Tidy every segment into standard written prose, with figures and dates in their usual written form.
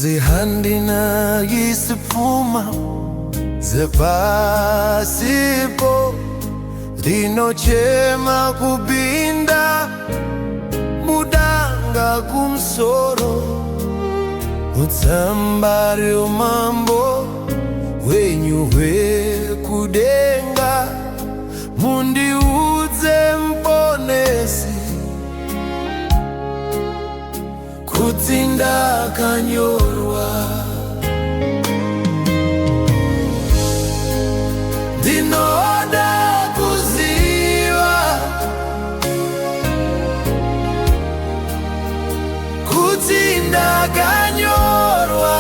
Zihandina yisipuma zepasipo rinochema kubinda mudanga kumsoro utsambari umambo wenyu hwekudenga mundiudze mponesi kuti ndakanyorwa. Ndinoda kuziva kuti ndakanyorwa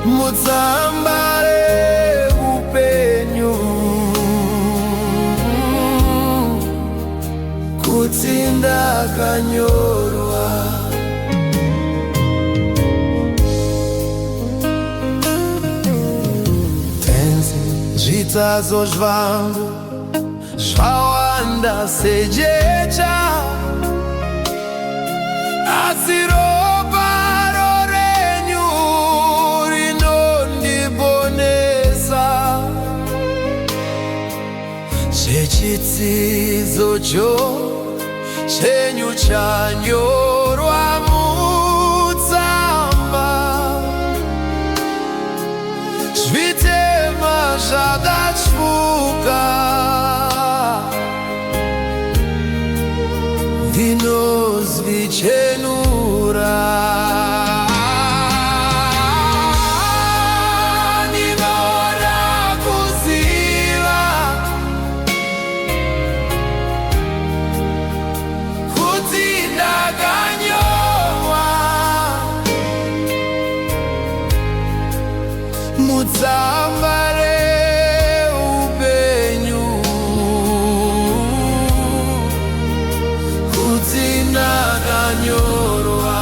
mutsamba reupenyu kuti ndakanyorwa. Tenzi zvitsazo zvangu zvawanda sejecha, asi ropa renyu rinondiponesa. Zvechitsidzo chenyu chanyorwa mutsamba, zvitema zvakatsuka ndinozvichenura. Ndinoda kuziva kuti ndakanyorwa mutsamba reupenyu kuti ndakanyorwa.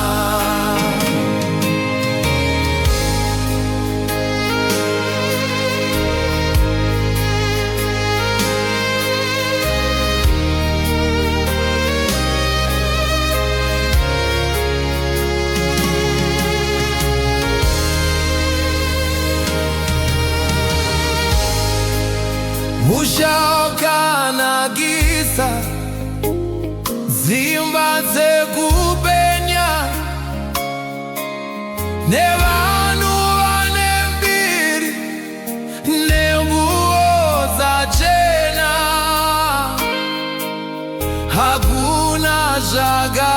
Mushakanagisa dzimba dzekupenya nevanhu vane mbiri nenguo dzachena, hakuna zvaka